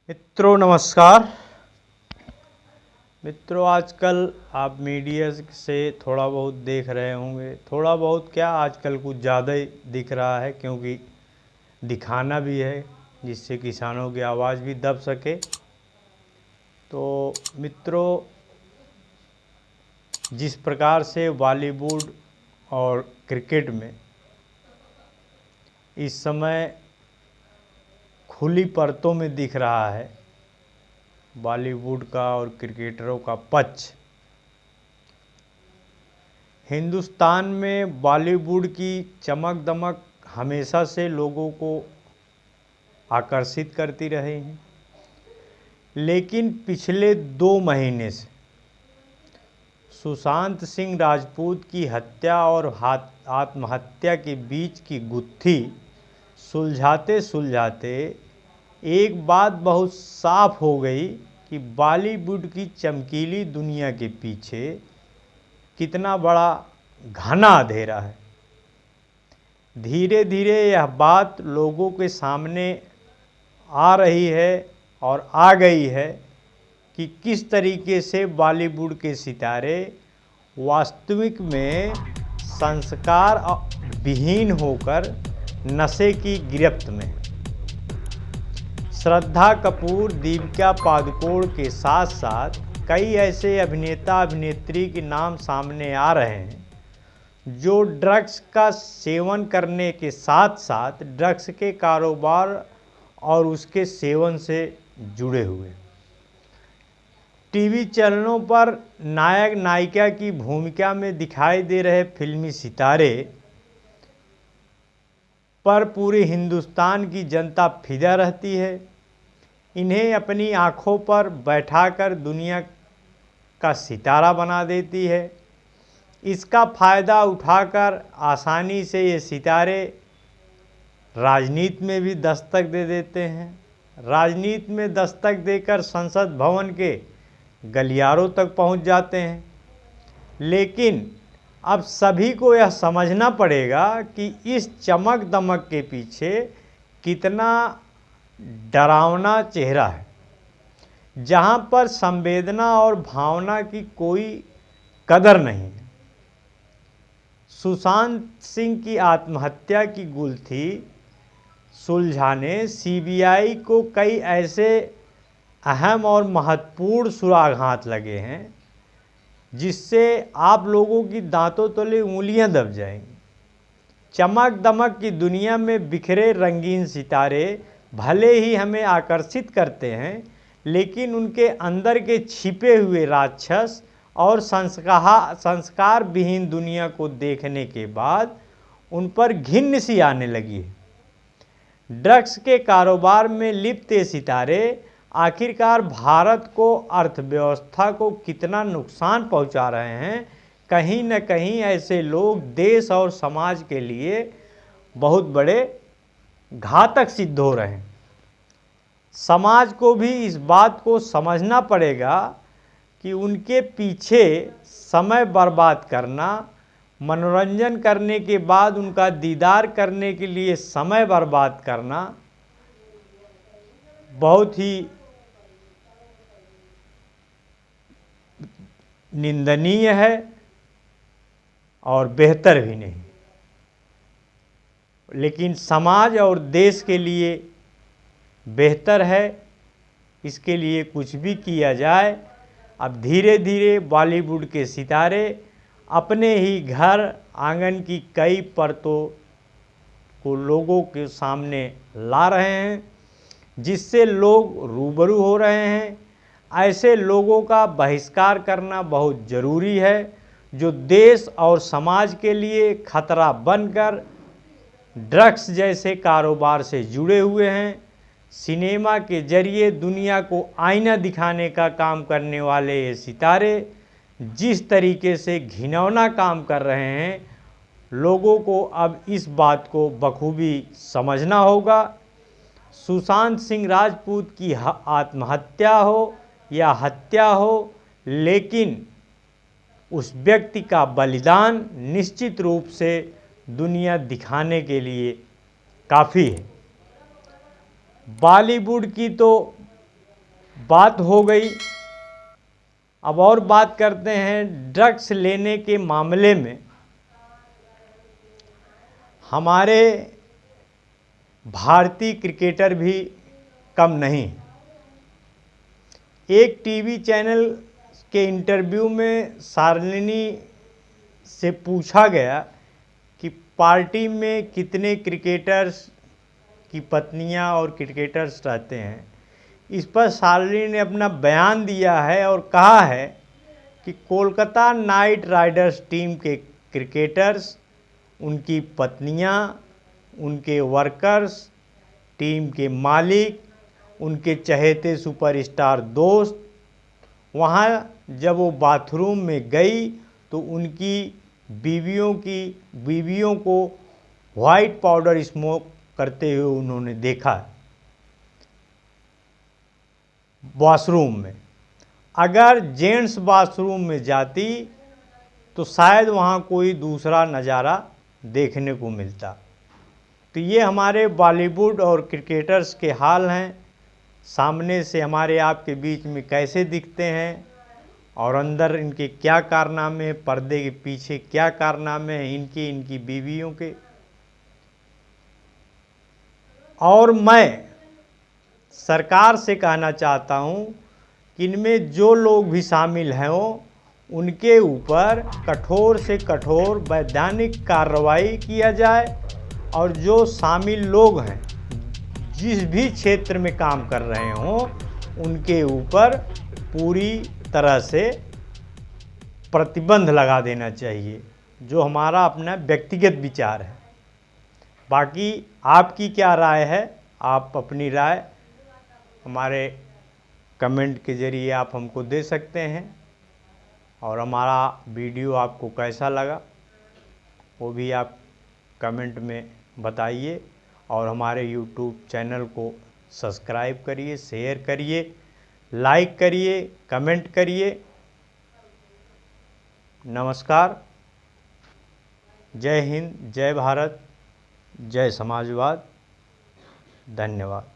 मित्रों नमस्कार। मित्रों आजकल आप मीडिया से थोड़ा बहुत देख रहे होंगे, थोड़ा बहुत क्या आजकल कुछ ज़्यादा ही दिख रहा है, क्योंकि दिखाना भी है जिससे किसानों की आवाज़ भी दब सके। तो मित्रों, जिस प्रकार से बॉलीवुड और क्रिकेट में इस समय खुली परतों में दिख रहा है बॉलीवुड का और क्रिकेटरों का पक्ष, हिंदुस्तान में बॉलीवुड की चमक दमक हमेशा से लोगों को आकर्षित करती रही है। लेकिन पिछले 2 महीने से सुशांत सिंह राजपूत की हत्या और आत्महत्या के बीच की गुत्थी सुलझाते सुलझाते एक बात बहुत साफ हो गई कि बॉलीवुड की चमकीली दुनिया के पीछे कितना बड़ा घना अंधेरा है। धीरे धीरे यह बात लोगों के सामने आ रही है और आ गई है कि किस तरीके से बॉलीवुड के सितारे वास्तविक में संस्कार विहीन होकर नशे की गिरफ्त में। श्रद्धा कपूर, दीपिका पादुकोण के साथ साथ कई ऐसे अभिनेता अभिनेत्री के नाम सामने आ रहे हैं जो ड्रग्स का सेवन करने के साथ साथ ड्रग्स के कारोबार और उसके सेवन से जुड़े हुए। टीवी चैनलों पर नायक नायिका की भूमिका में दिखाई दे रहे फिल्मी सितारे पर पूरे हिंदुस्तान की जनता फिदा रहती है। इन्हें अपनी आंखों पर बैठाकर दुनिया का सितारा बना देती है। इसका फ़ायदा उठाकर आसानी से ये सितारे राजनीति में भी दस्तक दे देते हैं। राजनीति में दस्तक देकर संसद भवन के गलियारों तक पहुंच जाते हैं। लेकिन अब सभी को यह समझना पड़ेगा कि इस चमक दमक के पीछे कितना डरावना चेहरा है, जहां पर संवेदना और भावना की कोई कदर नहीं है। सुशांत सिंह की आत्महत्या की गुत्थी सुलझाने सीबीआई को कई ऐसे अहम और महत्वपूर्ण सुराग हाथ लगे हैं जिससे आप लोगों की दांतों तले उंगलियां दब जाएंगी। चमक दमक की दुनिया में बिखरे रंगीन सितारे भले ही हमें आकर्षित करते हैं, लेकिन उनके अंदर के छिपे हुए राक्षस और संस्कार विहीन दुनिया को देखने के बाद उन पर घिन्न सी आने लगी है। ड्रग्स के कारोबार में लिप्त ये सितारे आखिरकार भारत को, अर्थव्यवस्था को कितना नुकसान पहुंचा रहे हैं। कहीं न कहीं ऐसे लोग देश और समाज के लिए बहुत बड़े घातक सिद्ध हो रहे हैं। समाज को भी इस बात को समझना पड़ेगा कि उनके पीछे समय बर्बाद करना, मनोरंजन करने के बाद उनका दीदार करने के लिए समय बर्बाद करना बहुत ही निंदनीय है और बेहतर भी नहीं। लेकिन समाज और देश के लिए बेहतर है, इसके लिए कुछ भी किया जाए। अब धीरे धीरे बॉलीवुड के सितारे अपने ही घर आंगन की कई परतों को लोगों के सामने ला रहे हैं, जिससे लोग रूबरू हो रहे हैं। ऐसे लोगों का बहिष्कार करना बहुत ज़रूरी है जो देश और समाज के लिए खतरा बनकर ड्रग्स जैसे कारोबार से जुड़े हुए हैं। सिनेमा के जरिए दुनिया को आईना दिखाने का काम करने वाले ये सितारे जिस तरीके से घिनौना काम कर रहे हैं, लोगों को अब इस बात को बखूबी समझना होगा। सुशांत सिंह राजपूत की आत्महत्या हो या हत्या हो, लेकिन उस व्यक्ति का बलिदान निश्चित रूप से दुनिया दिखाने के लिए काफ़ी है। बॉलीवुड की तो बात हो गई। अब और बात करते हैं ड्रग्स लेने के मामले में। हमारे भारतीय क्रिकेटर भी कम नहीं। एक टीवी चैनल के इंटरव्यू में शालिनी से पूछा गया कि पार्टी में कितने क्रिकेटर्स की पत्नियां और क्रिकेटर्स रहते हैं। इस पर शालिनी ने अपना बयान दिया है और कहा है कि कोलकाता नाइट राइडर्स टीम के क्रिकेटर्स, उनकी पत्नियां, उनके वर्कर्स, टीम के मालिक, उनके चहेते सुपरस्टार दोस्त, वहाँ जब वो बाथरूम में गई तो उनकी बीवियों को वाइट पाउडर स्मोक करते हुए उन्होंने देखा वॉशरूम में। अगर जेंट्स वॉशरूम में जाती तो शायद वहाँ कोई दूसरा नज़ारा देखने को मिलता। तो ये हमारे बॉलीवुड और क्रिकेटर्स के हाल हैं। सामने से हमारे आपके बीच में कैसे दिखते हैं और अंदर इनके क्या कारनामे, पर्दे के पीछे क्या कारनामे हैं इनकी बीवियों के। और मैं सरकार से कहना चाहता हूँ कि इनमें जो लोग भी शामिल हैं उनके ऊपर कठोर से कठोर वैधानिक कार्रवाई किया जाए और जो शामिल लोग हैं जिस भी क्षेत्र में काम कर रहे हों उनके ऊपर पूरी तरह से प्रतिबंध लगा देना चाहिए, जो हमारा अपना व्यक्तिगत विचार है। बाकी आपकी क्या राय है? आप अपनी राय हमारे कमेंट के ज़रिए आप हमको दे सकते हैं। और हमारा वीडियो आपको कैसा लगा वो भी आप कमेंट में बताइए। और हमारे यूट्यूब चैनल को सब्सक्राइब करिए, शेयर करिए, लाइक करिए, कमेंट करिए। नमस्कार। जय हिंद, जय भारत, जय समाजवाद। धन्यवाद।